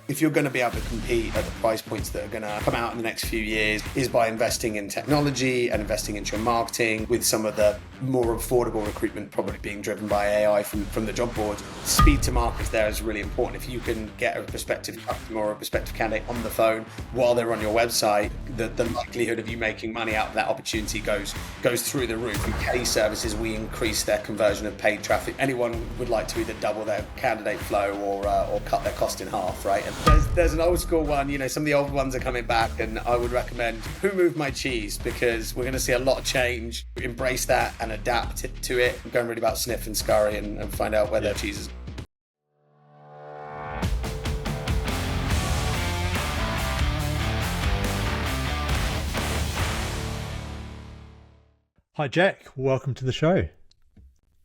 if you're going to be able to compete at the price points that are going to come out in the next few years, is by investing in technology and investing into your marketing, with some of the more affordable recruitment probably being driven by AI from the job boards. Speed to market there is really important. If you can get a prospective customer or a prospective candidate on the phone while they're on your website, the likelihood of you making money out of that opportunity goes through the roof. In Kelly services, we increase their conversion of paid traffic. Anyone would like to either double their candidate flow or cut their cost in half, right? And there's an old school one, some of the old ones are coming back, and I would recommend Who Moved My Cheese, because we're going to see a lot of change. Embrace that and adapt to it. Go and read about Sniff and Scurry and find out where their cheese is. Hi, Jack. Welcome to the show.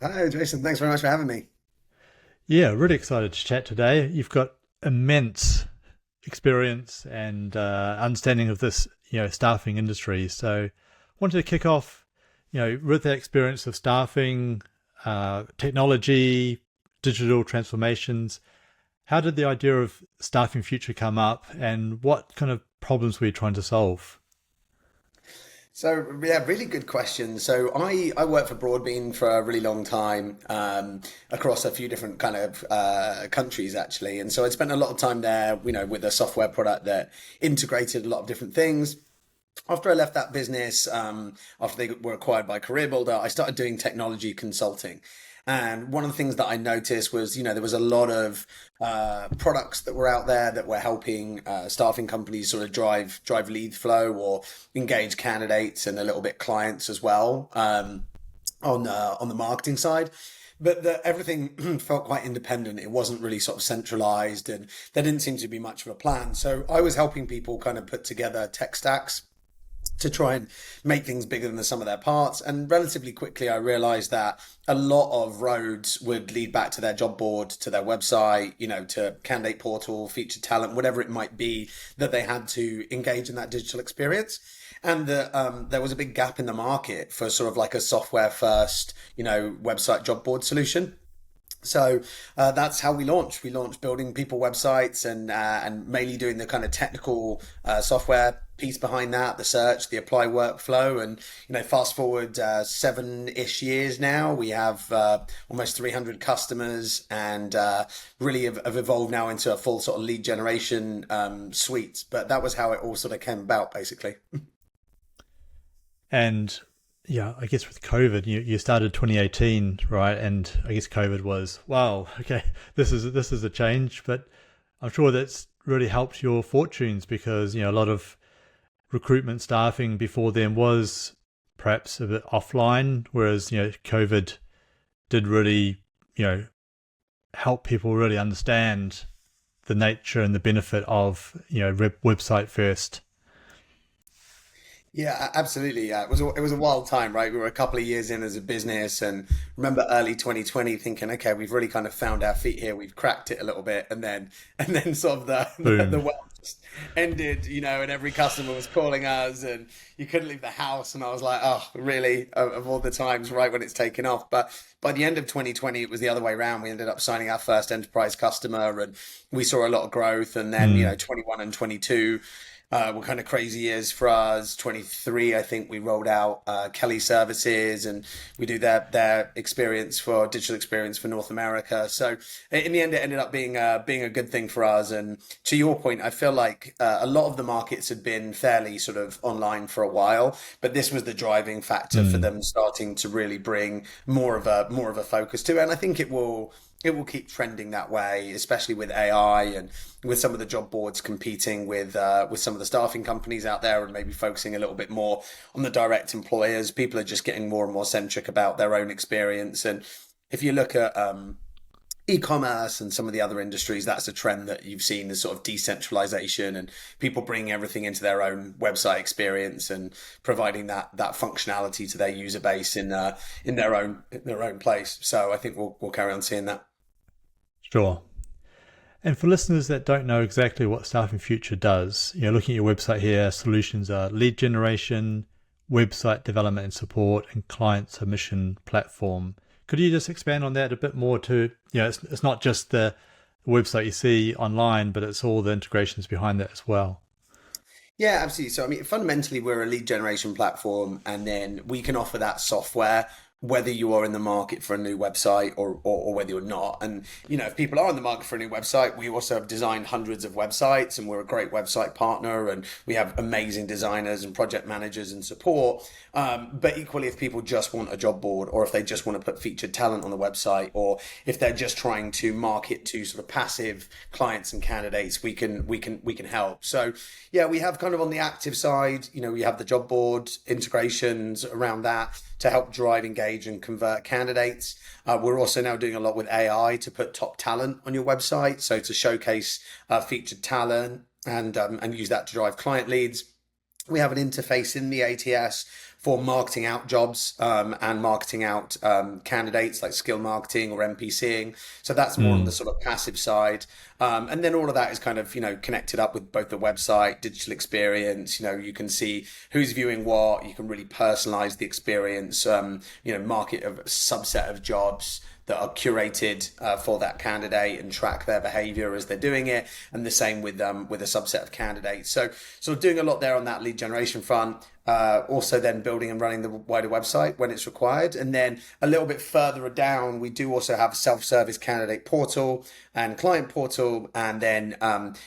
Hi, Jason. Thanks very much for having me. Yeah, really excited to chat today. You've got immense experience and understanding of this, staffing industry. So, wanted to kick off, with that experience of staffing, technology, digital transformations. How did the idea of StaffingFuture come up, and what kind of problems were you trying to solve? So yeah, really good question. So I worked for Broadbean for a really long time, across a few different kind of countries actually, and so I spent a lot of time there, with a software product that integrated a lot of different things. After I left that business, after they were acquired by CareerBuilder, I started doing technology consulting. And one of the things that I noticed was, there was a lot of products that were out there that were helping staffing companies sort of drive lead flow or engage candidates and a little bit clients as well, on the marketing side. But everything felt quite independent. It wasn't really sort of centralized, and there didn't seem to be much of a plan. So I was helping people kind of put together tech stacks to try and make things bigger than the sum of their parts. And relatively quickly, I realized that a lot of roads would lead back to their job board, to their website, to candidate portal, featured talent, whatever it might be that they had to engage in that digital experience. And there was a big gap in the market for sort of like a software first, website job board solution. So that's how we launched. We launched building people websites and mainly doing the kind of technical software piece behind that, the search, the apply workflow. And, fast forward 7-ish years now, we have almost 300 customers, and really have evolved now into a full sort of lead generation suite. But that was how it all sort of came about, basically. And yeah, I guess with COVID, you started 2018, right? And I guess COVID was, wow, okay, this is a change, but I'm sure that's really helped your fortunes, because, a lot of recruitment staffing before then was perhaps a bit offline, whereas, COVID did really, help people really understand the nature and the benefit of, website first. Yeah, absolutely. Yeah, it was a wild time, right? We were a couple of years in as a business, and remember early 2020 thinking, okay, we've really kind of found our feet here. We've cracked it a little bit, and then sort of the world just ended, and every customer was calling us, and you couldn't leave the house, and I was like, oh, really? Of all the times, right when it's taken off. But by the end of 2020, it was the other way around. We ended up signing our first enterprise customer, and we saw a lot of growth. And then 21 and 22. Were kind of crazy years for us. 23, I think we rolled out Kelly services, and we do their experience for digital experience for North America. So in the end, it ended up being a good thing for us. And to your point, I feel like a lot of the markets had been fairly sort of online for a while, but this was the driving factor for them starting to really bring more of a focus to it. And I think it will keep trending that way, especially with AI and with some of the job boards competing with some of the staffing companies out there, and maybe focusing a little bit more on the direct employers. People are just getting more and more centric about their own experience. And if you look at e-commerce and some of the other industries, that's a trend that you've seen, as sort of decentralization and people bringing everything into their own website experience and providing that functionality to their user base in their own place. So I think we'll carry on seeing that. Sure. And for listeners that don't know exactly what StaffingFuture does, looking at your website here, solutions are lead generation, website development and support, and client submission platform. Could you just expand on that a bit more to, it's not just the website you see online, but it's all the integrations behind that as well. Yeah, absolutely. So, I mean, fundamentally, we're a lead generation platform, and then we can offer that software whether you are in the market for a new website or whether you're not. And, if people are in the market for a new website, we also have designed hundreds of websites, and we're a great website partner, and we have amazing designers and project managers and support. But equally, if people just want a job board, or if they just want to put featured talent on the website, or if they're just trying to market to sort of passive clients and candidates, we can help. So yeah, we have kind of on the active side, we have the job board integrations around that to help drive, engage, and convert candidates. We're also now doing a lot with AI to put top talent on your website, so to showcase featured talent and use that to drive client leads. We have an interface in the ATS for marketing out jobs and marketing out candidates, like skill marketing or NPCing. So that's more on the sort of passive side. And then all of that is kind of, connected up with both the website, digital experience. You can see who's viewing what. You can really personalize the experience, market a subset of jobs that are curated for that candidate and track their behavior as they're doing it. And the same with a subset of candidates. So sort of doing a lot there on that lead generation front. Also then building and running the wider website when it's required. And then a little bit further down, we do also have a self-service candidate portal and client portal, and then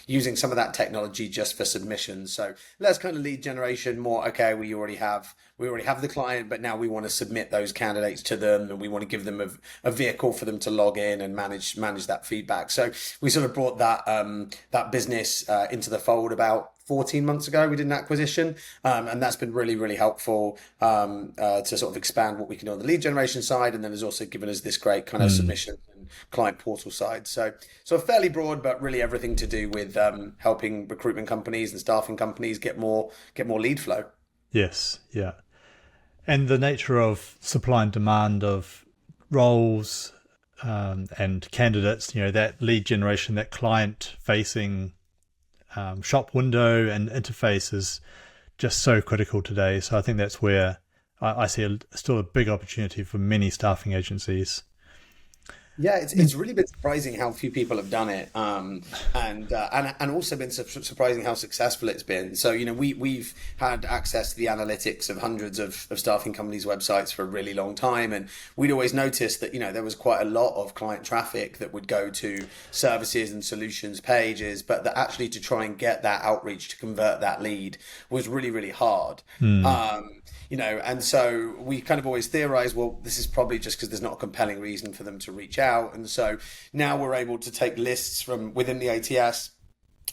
using some of that technology just for submissions. So less kind of lead generation, more, okay, we already have the client, but now we want to submit those candidates to them, and we want to give them a vehicle for them to log in and manage that feedback. So we sort of brought that business into the fold about 14 months ago. We did an acquisition, and that's been really, really helpful to sort of expand what we can do on the lead generation side, and then has also given us this great kind of submission and client portal side. So fairly broad, but really everything to do with helping recruitment companies and staffing companies get more lead flow. Yes, yeah. And the nature of supply and demand of roles and candidates, that lead generation, that client-facing shop window and interface is just so critical today. So I think that's where I see still a big opportunity for many staffing agencies. Yeah, it's really been surprising how few people have done it, and also been surprising how successful it's been. So we've had access to the analytics of hundreds of staffing companies' websites for a really long time, and we'd always noticed that there was quite a lot of client traffic that would go to services and solutions pages, but that actually to try and get that outreach to convert that lead was really, really hard. And so we kind of always theorized, well, this is probably just because there's not a compelling reason for them to reach out. And so now we're able to take lists from within the ATS,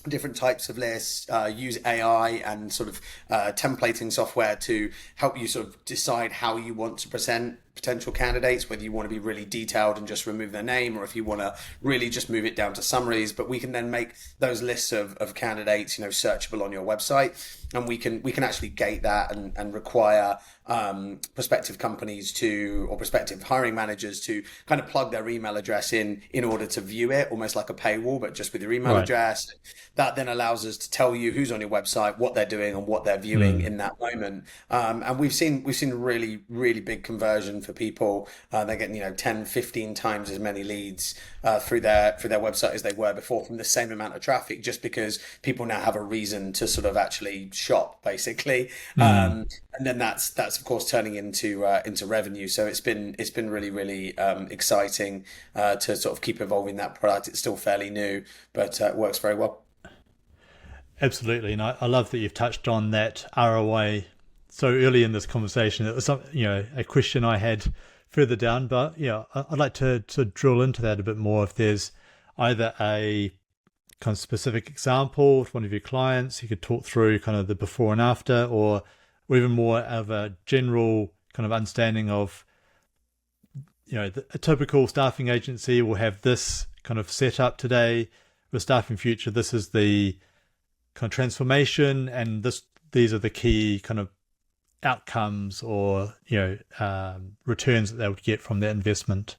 different types of lists, use AI and sort of templating software to help you sort of decide how you want to present potential candidates, whether you want to be really detailed and just remove their name, or if you want to really just move it down to summaries. But we can then make those lists of candidates, searchable on your website, and we can actually gate that and require prospective companies or prospective hiring managers to kind of plug their email address in order to view it, almost like a paywall, but just with your email address. That then allows us to tell you who's on your website, what they're doing, and what they're viewing in that moment. And we've seen really, really big conversion for people. They're getting 10, 15 times as many leads through their website as they were before from the same amount of traffic, just because people now have a reason to sort of actually shop, basically. And then that's of course turning into revenue. So it's been really, really exciting to sort of keep evolving that product. It's still fairly new, but it works very well. Absolutely, and I love that you've touched on that ROI so early in this conversation. It was a question I had further down, but I'd like to drill into that a bit more. If there's either a kind of specific example with one of your clients, you could talk through kind of the before and after, or even more of a general kind of understanding of, a typical staffing agency will have this kind of setup today. With StaffingFuture, this is the kind of transformation, and these are the key kind of outcomes or returns that they would get from that investment.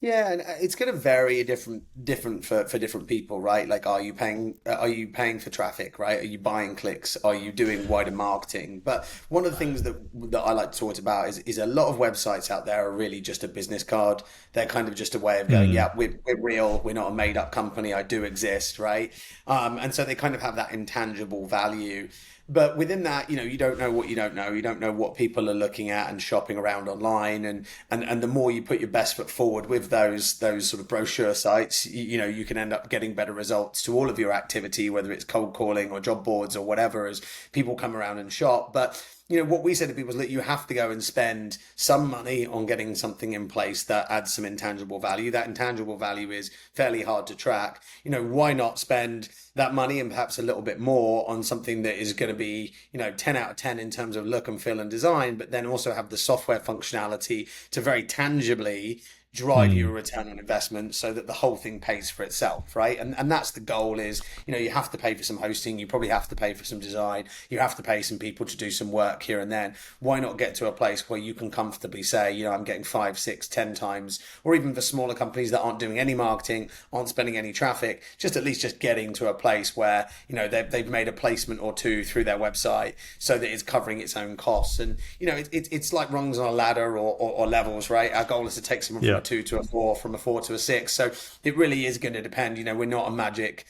Yeah, and it's going to vary different for different people, right? Like, are you paying for traffic, right? Are you buying clicks? Are you doing wider marketing? But one of the things that I like to talk about is a lot of websites out there are really just a business card. They're kind of just a way of going, Mm, yeah, we're real. We're not a made up company. I do exist, right? And so they kind of have that intangible value. But within that, you don't know what you don't know. You don't know what people are looking at and shopping around online. And the more you put your best foot forward with those sort of brochure sites, you can end up getting better results to all of your activity, whether it's cold calling or job boards or whatever, as people come around and shop. But what we say to people is that you have to go and spend some money on getting something in place that adds some intangible value. That intangible value is fairly hard to track. Why not spend that money and perhaps a little bit more on something that is going to be, 10 out of 10 in terms of look and feel and design, but then also have the software functionality to very tangibly drive you a mm, return on investment so that the whole thing pays for itself, right? And that's the goal is, you have to pay for some hosting, you probably have to pay for some design, you have to pay some people to do some work here and then. Why not get to a place where you can comfortably say, I'm getting 5, 6, 10 times, or even for smaller companies that aren't doing any marketing, aren't spending any traffic, just at least just getting to a place where, they've made a placement or two through their website so that it's covering its own costs. And, it's like rungs on a ladder or levels, right? Our goal is to take someone from yeah. a 2 to a 4, from a 4 to a 6. So it really is going to depend. We're not a magic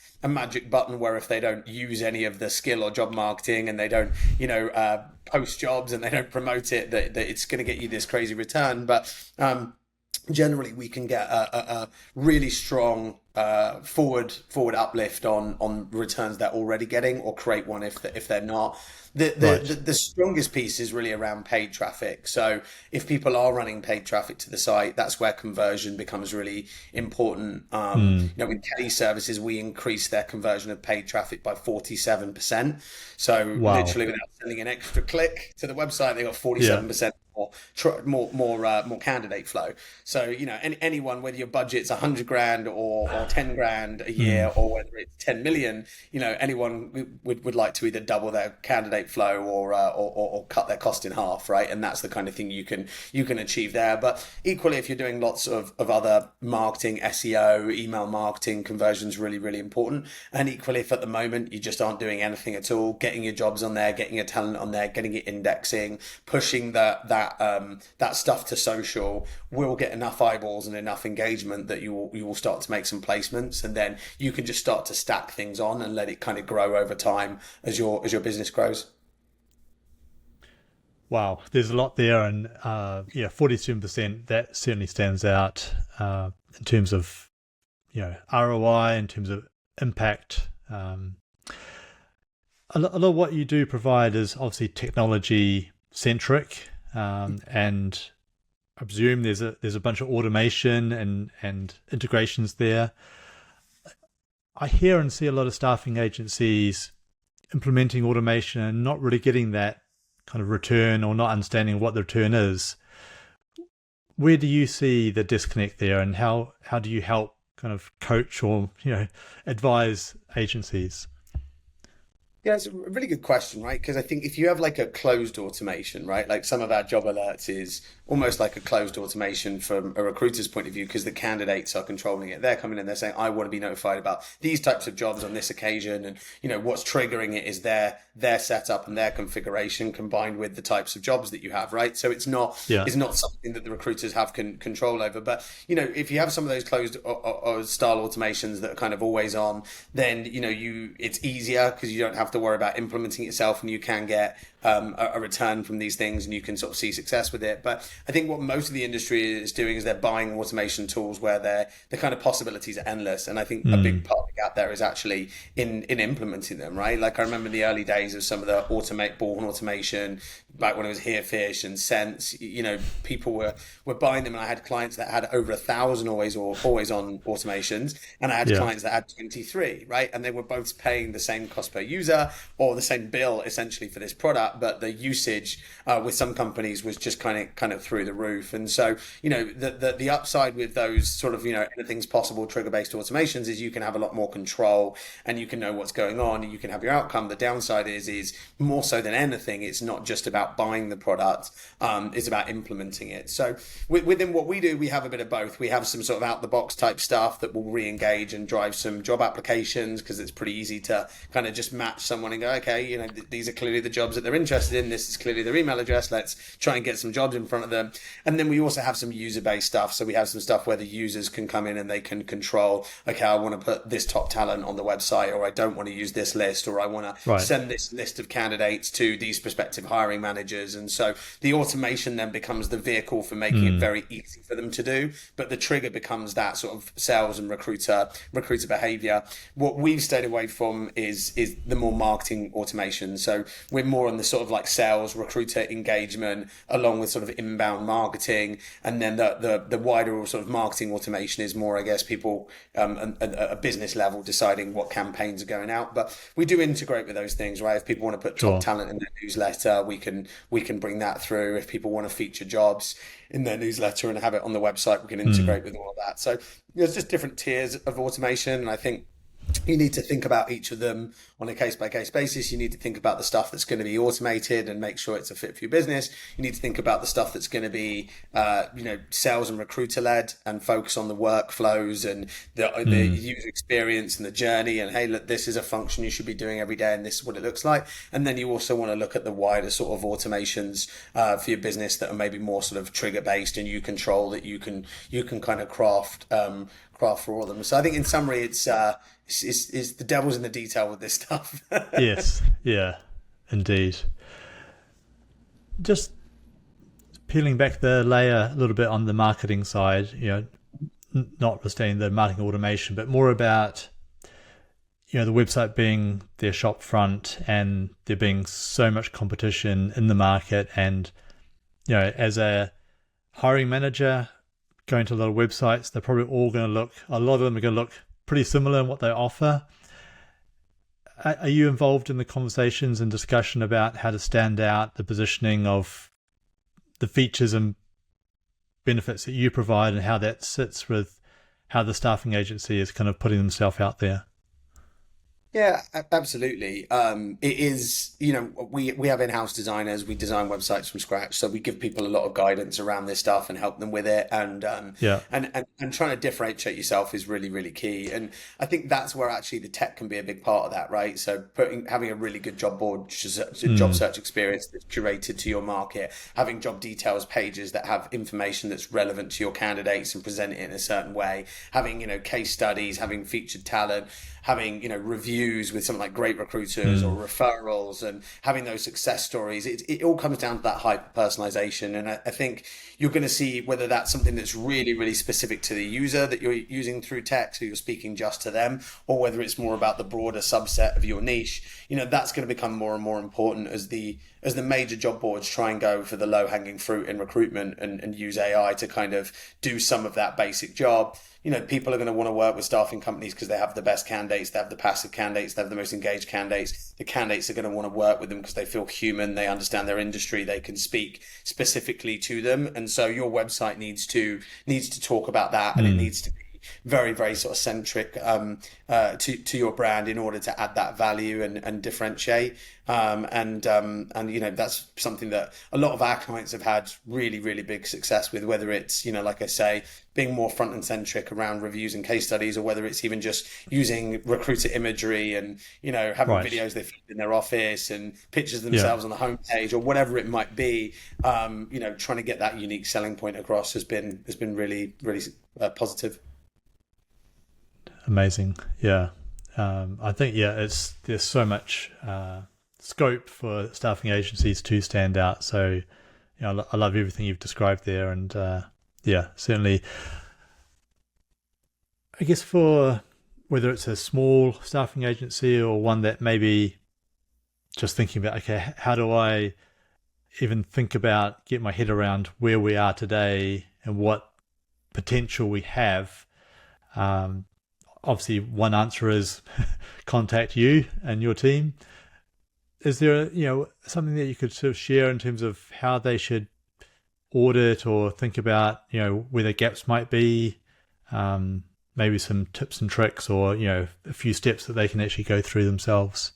button where if they don't use any of the skill or job marketing and they don't, post jobs and they don't promote it, that it's going to get you this crazy return. But generally we can get a really strong forward uplift on returns they're already getting, or create one if they're not. The, the, Right. the the strongest piece is really around paid traffic. So if people are running paid traffic to the site, that's where conversion becomes really important. Mm, With Kelly services, we increase their conversion of paid traffic by 47%. So wow. literally without sending an extra click to the website, they got Yeah. 47% more candidate flow. So anyone, whether your budget's 100 grand or 10 grand a Mm, year, or whether it's 10 million, anyone would like to either double their candidate flow or cut their cost in half, right? And that's the kind of thing you can achieve there. But equally, if you're doing lots of other marketing, SEO, email marketing, conversion's really, really important. And equally, if at the moment you just aren't doing anything at all, getting your jobs on there, getting your talent on there, getting it indexing, pushing that stuff to social, will get enough eyeballs and enough engagement that you will start to make some placements, and then you can just start to stack things on and let it kind of grow over time as your business grows. wow. There's a lot there, and yeah, 47%. That certainly stands out in terms of ROI, in terms of impact. A lot of what you do provide is obviously technology centric, and I presume there's a bunch of automation and integrations there. I hear and see a lot of staffing agencies implementing automation and not really getting that kind of return, or not understanding what the return is. Where do you see the disconnect there, and how do you help kind of coach or advise agencies? Yeah, it's a really good question, right? Because I think if you have like a closed automation, right, like some of our job alerts is almost like a closed automation from a recruiter's point of view, because the candidates are controlling it. They're coming in, they're saying, I want to be notified about these types of jobs on this occasion. And, what's triggering it is their setup and their configuration combined with the types of jobs that you have, right? So Yeah. it's not something that the recruiters have control over. But, if you have some of those closed or style automations that are kind of always on, then, it's easier because you don't have to worry about implementing it yourself, and you can get a return from these things, and you can sort of see success with it. But I think what most of the industry is doing is they're buying automation tools where the kind of possibilities are endless. And I think a big Mm, part of the gap there is actually in implementing them, right? Like I remember the early days of some of the born automation back when it was Herefish and Sense. People were buying them, and I had clients that had over 1,000 always on automations, and I had yeah. clients that had 23, right? And they were both paying the same cost per user or the same bill essentially for this product, but the usage with some companies was just kind of through the roof. And so, the upside with those sort of, anything's possible trigger-based automations is you can have a lot more control and you can know what's going on and you can have your outcome. The downside is more so than anything, it's not just about buying the product, it's about implementing it. So within what we do, we have a bit of both. We have some sort of out-the-box type stuff that will re-engage and drive some job applications, because it's pretty easy to kind of just match someone and go, okay, these are clearly the jobs that they're interested in. This is clearly their email address. Let's try and get some jobs in front of them. And then we also have some user-based stuff. So we have some stuff where the users can come in and they can control, okay, I want to put this top talent on the website, or I don't want to use this list, or I want to send this list of candidates to these prospective hiring managers. And so the automation then becomes the vehicle for making it very easy for them to do. But the trigger becomes that sort of sales and recruiter behavior. What we've stayed away from is the more marketing automation. So we're more on the sort of like sales, recruiter engagement, along with sort of inbound marketing. And then the wider sort of marketing automation is more, I guess, people at a business level deciding what campaigns are going out. But we do integrate with those things, right? If people want to put top talent in their newsletter, we can bring that through. If people want to feature jobs in their newsletter and have it on the website, we can integrate with all of that. So there's just different tiers of automation. And I think you need to think about each of them on a case-by-case basis. You need to think about the stuff that's going to be automated and make sure it's a fit for your business. You need to think about the stuff that's going to be, sales and recruiter-led and focus on the workflows and the user experience and the journey. And, hey, look, this is a function you should be doing every day and this is what it looks like. And then you also want to look at the wider sort of automations for your business that are maybe more sort of trigger-based and you control, that you can kind of craft for all of them. So I think in summary, it's the devil's in the detail with this stuff. Yes, yeah, indeed. Just peeling back the layer a little bit on the marketing side, notwithstanding the marketing automation, but more about, the website being their shop front and there being so much competition in the market. And, as a hiring manager going to a lot of websites, they're probably all going to look, a lot of them are going to look pretty similar in what they offer. Are you involved in the conversations and discussion about how to stand out, the positioning of the features and benefits that you provide, and how that sits with how the staffing agency is kind of putting themselves out there? Yeah, absolutely. It is, we have in-house designers. We design websites from scratch, so we give people a lot of guidance around this stuff and help them with it. And and trying to differentiate yourself is really, really key. And I think that's where actually the tech can be a big part of that, right? So having a really good job board, job search experience that's curated to your market, having job details pages that have information that's relevant to your candidates and present it in a certain way, having case studies, having featured talent, having reviews with something like Great Recruiters or referrals, and having those success stories. It all comes down to that hyper personalization. And I think you're going to see whether that's something that's really, really specific to the user that you're using through text, so you're speaking just to them, or whether it's more about the broader subset of your niche. That's going to become more and more important as the major job boards try and go for the low hanging fruit in recruitment and use AI to kind of do some of that basic job. People are going to want to work with staffing companies because they have the best candidates, they have the passive candidates, they have the most engaged candidates. The candidates are going to want to work with them because they feel human, they understand their industry, they can speak specifically to them. And so your website needs to talk about that, and it needs to be very, very sort of centric to your brand in order to add that value and differentiate. And that's something that a lot of our clients have had really, really big success with, whether it's, like I say, being more front and centric around reviews and case studies, or whether it's even just using recruiter imagery and, having videos they filmed in their office and pictures of themselves on the homepage, or whatever it might be. Trying to get that unique selling point across has been really, really positive. Amazing. Yeah. I think, there's so much scope for staffing agencies to stand out. So, I love everything you've described there. And certainly, I guess for whether it's a small staffing agency or one that maybe just thinking about, okay, how do I even think about, get my head around where we are today and what potential we have. Obviously, one answer is contact you and your team. Is there, something that you could sort of share in terms of how they should audit or think about, where the gaps might be, maybe some tips and tricks, or, a few steps that they can actually go through themselves?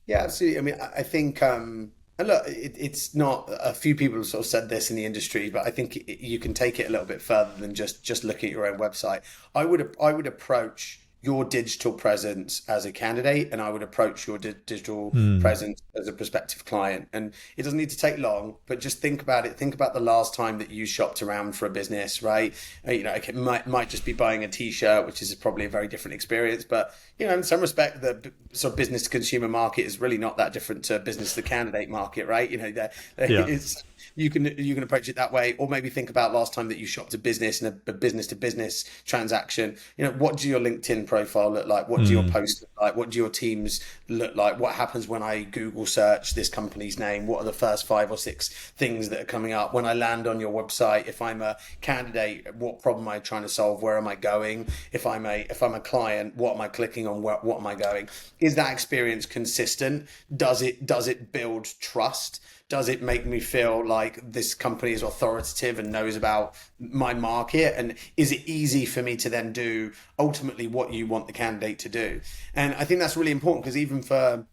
Yeah, absolutely. I mean, I think, and look, it's not a few people have sort of said this in the industry, but I think you can take it a little bit further than just looking at your own website. I would approach your digital presence as a candidate, and I would approach your digital presence as a prospective client. And it doesn't need to take long, but just think about it. Think about the last time that you shopped around for a business, right? It might just be buying a t-shirt, which is probably a very different experience, but in some respect, the sort of business to consumer market is really not that different to business to candidate market, right? Yeah. It's you can approach it that way, or maybe think about last time that you shopped a business and a business to business transaction. What do your LinkedIn profile look like? What do your posts look like? What do your teams look like? What happens when I Google search this company's name? What are the first 5 or 6 things that are coming up when I land on your website? If I'm a candidate, what problem am I trying to solve? Where am I going? If I'm a client, what am I clicking on? What am I going? Is that experience consistent? Does it build trust? Does it make me feel like this company is authoritative and knows about my market? And is it easy for me to then do ultimately what you want the candidate to do? And I think that's really important, because even for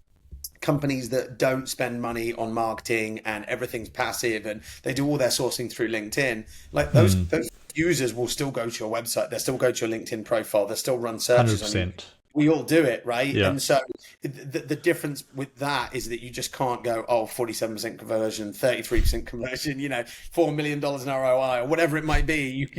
companies that don't spend money on marketing and everything's passive and they do all their sourcing through LinkedIn, like those users will still go to your website. They'll still go to your LinkedIn profile. They'll still run searches 100%. on you. We all do it, right? Yeah. And so the difference with that is that you just can't go, 47% conversion, 33% conversion, $4 million in ROI, or whatever it might be.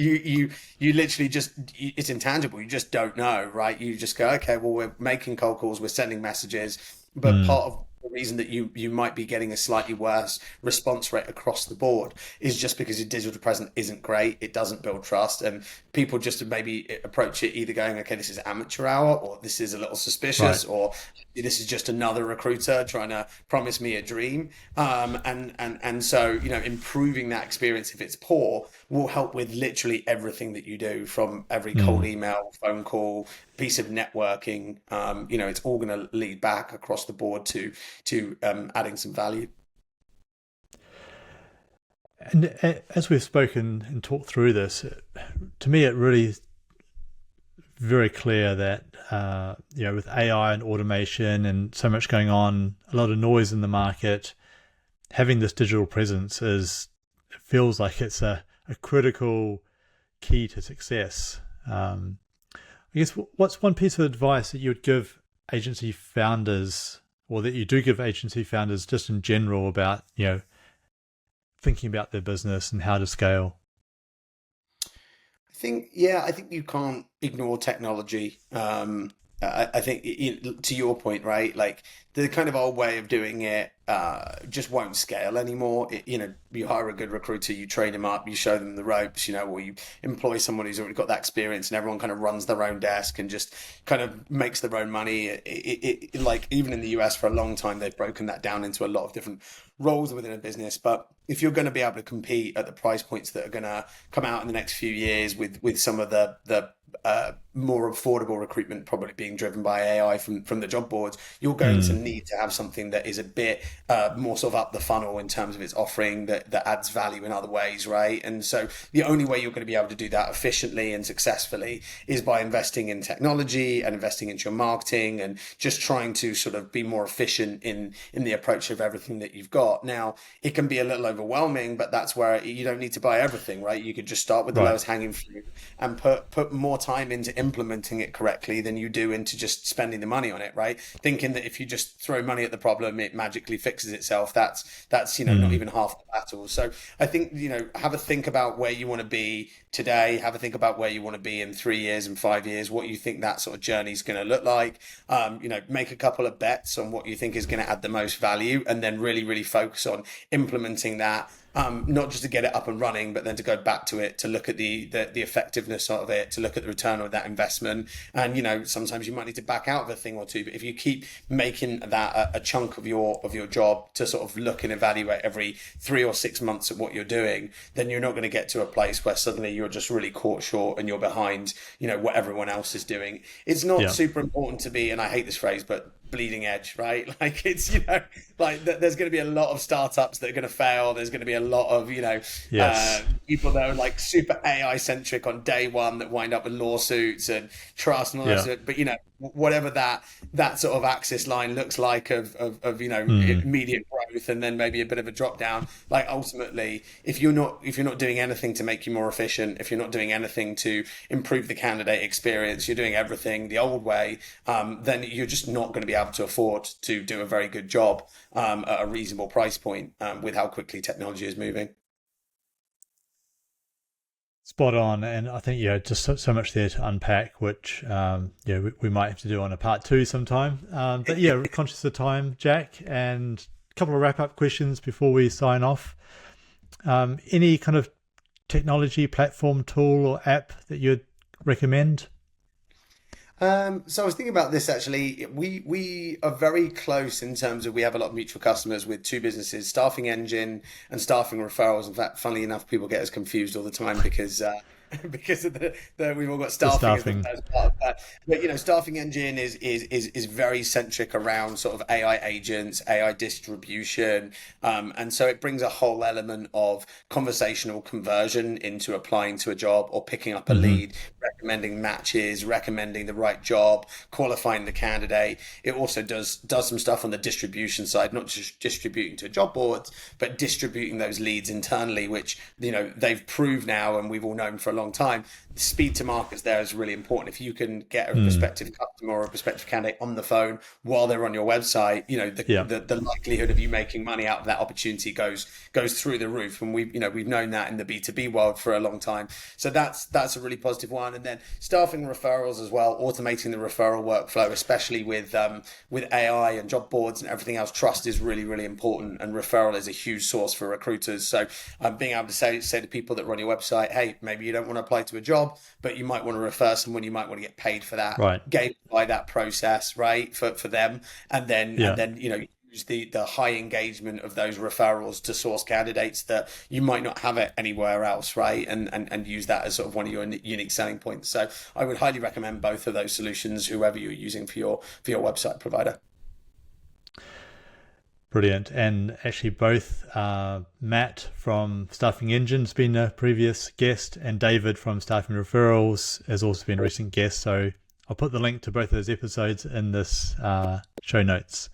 You literally just, it's intangible. You just don't know, right? You just go, okay, well, we're making cold calls, we're sending messages, but part of the reason that you might be getting a slightly worse response rate across the board is just because your digital presence isn't great. It doesn't build trust, and people just maybe approach it either going, okay, this is amateur hour, or this is a little suspicious, Right. or this is just another recruiter trying to promise me a dream. And so improving that experience, if it's poor, will help with literally everything that you do, from every cold email, phone call, piece of networking. It's all going to lead back across the board to adding some value. And as we've spoken and talked through this, to me, it really is very clear that, with AI and automation and so much going on, a lot of noise in the market, having this digital presence it feels like it's a critical key to success. I guess, what's one piece of advice that you would give agency founders, or that you do give agency founders just in general, about, thinking about their business and how to scale? I think you can't ignore technology. I think, to your point, right? Like the kind of old way of doing it just won't scale anymore. You hire a good recruiter, you train them up, you show them the ropes, or you employ someone who's already got that experience, and everyone kind of runs their own desk and just kind of makes their own money. Like even in the US for a long time, they've broken that down into a lot of different roles within a business. But if you're going to be able to compete at the price points that are going to come out in the next few years with some of the more affordable recruitment probably being driven by AI from the job boards, you're going to need to have something that is a bit more sort of up the funnel in terms of its offering, that adds value in other ways, right? And so the only way you're going to be able to do that efficiently and successfully is by investing in technology and investing into your marketing, and just trying to sort of be more efficient in the approach of everything that you've got. Now, it can be a little overwhelming, but that's where you don't need to buy everything, right? You could just start with the lowest hanging fruit and put more time into implementing it correctly than you do into just spending the money on it, right? Thinking that if you just throw money at the problem, it magically fixes itself. That's not even half the battle. So I think, have a think about where you want to be today. Have a think about where you want to be in 3 years and 5 years, what you think that sort of journey is going to look like. Make a couple of bets on what you think is going to add the most value, and then really, really focus on implementing that. Not just to get it up and running, but then to go back to it, to look at the effectiveness of it, to look at the return of that investment. And sometimes you might need to back out of a thing or two, but if you keep making that a chunk of your job to sort of look and evaluate every 3 or 6 months at what you're doing, then you're not going to get to a place where suddenly you're just really caught short and you're behind what everyone else is doing. It's not super important to be, and I hate this phrase, but bleeding edge, right? Like it's, like there's going to be a lot of startups that are going to fail. There's going to be a lot of, Yes. people that are like super AI centric on day one that wind up with lawsuits and trust and all that Yeah. sort. But whatever that sort of axis line looks like of immediate growth and then maybe a bit of a drop down. Like ultimately, if you're not doing anything to make you more efficient, if you're not doing anything to improve the candidate experience, you're doing everything the old way, then you're just not going to be able to afford to do a very good job at a reasonable price point with how quickly technology is moving. Spot on. And I think, just so much there to unpack, which, we might have to do on a part 2 sometime. But yeah, conscious of time, Jack, and a couple of wrap-up questions before we sign off. Any kind of technology, platform, tool, or app that you'd recommend? So I was thinking about this actually. We are very close in terms of we have a lot of mutual customers with 2 businesses, Staffing Engine and Staffing Referrals. In fact, funnily enough, people get us confused all the time because because of we've all got staffing as the first part of that. But Staffing Engine is very centric around sort of AI agents, AI distribution, and so it brings a whole element of conversational conversion into applying to a job or picking up a lead, recommending matches, recommending the right job, qualifying the candidate. It also does some stuff on the distribution side, not just distributing to job boards, but distributing those leads internally, which they've proved now, and we've all known for a long time. The speed to markets there is really important. If you can get a prospective customer or a prospective candidate on the phone while they're on your website, the likelihood of you making money out of that opportunity goes through the roof. And we've known that in the B2B world for a long time. So that's a really positive one. And then staffing referrals as well, automating the referral workflow, especially with AI and job boards and everything else. Trust is really, really important, and referral is a huge source for recruiters. So being able to say to people that run your website, hey, maybe you don't want to apply to a job, but you might want to refer someone, you might want to get paid for that, right? Gamify that process, right, for them, and then use the high engagement of those referrals to source candidates that you might not have it anywhere else, right? And use that as sort of one of your unique selling points. So I would highly recommend both of those solutions, whoever you're using for your website provider. Brilliant. And actually both Matt from Staffing Engine's been a previous guest, and David from Staffing Referrals has also been a recent guest. So I'll put the link to both of those episodes in this show notes.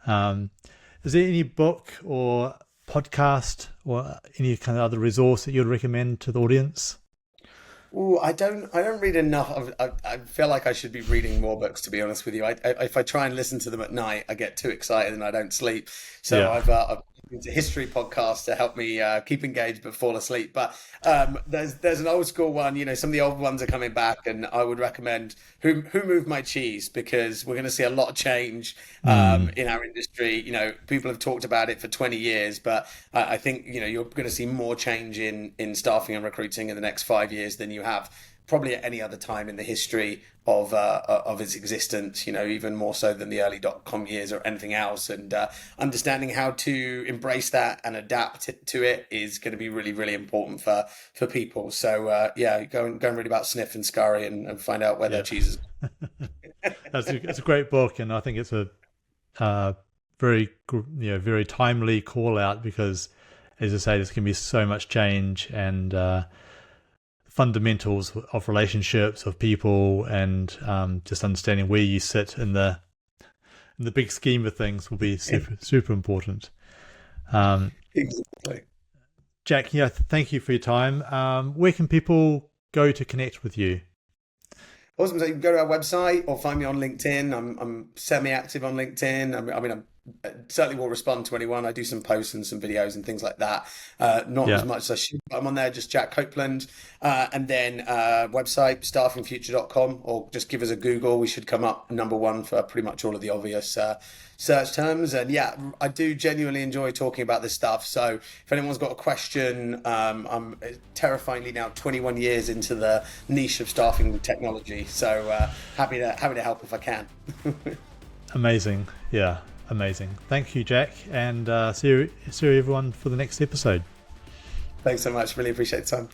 Is there any book or podcast or any kind of other resource that you'd recommend to the audience? Oh, I don't read enough. I feel like I should be reading more books, to be honest with you. If I try and listen to them at night, I get too excited and I don't sleep. So I've into history podcasts to help me keep engaged but fall asleep. But there's an old school one. Some of the old ones are coming back, and I would recommend Who Moved My Cheese, because we're going to see a lot of change in our industry. People have talked about it for 20 years, but I think you're going to see more change in staffing and recruiting in the next 5 years than you have probably at any other time in the history of its existence, even more so than the early .com years or anything else. And understanding how to embrace that and adapt to it is going to be really, really important for people. So go and read about Sniff and Scurry and find out where their cheese is. It's a great book, and I think it's a very timely call out, because, as I say, there's going to be so much change, and fundamentals of relationships, of people, and just understanding where you sit in the big scheme of things will be super important. Exactly. Jack, thank you for your time. Where can people go to connect with you? Awesome. So you can go to our website or find me on LinkedIn. I'm semi-active on LinkedIn. I certainly will respond to anyone. I do some posts and some videos and things like that. Not as much as I should, but I'm on there, just Jack Copeland. And then website, staffingfuture.com, or just give us a Google. We should come up number one for pretty much all of the obvious search terms. And I do genuinely enjoy talking about this stuff. So if anyone's got a question, I'm terrifyingly now 21 years into the niche of staffing technology. So happy to help if I can. Amazing. Yeah. Amazing. Thank you, Jack, and see you everyone for the next episode. Thanks so much. Really appreciate the time.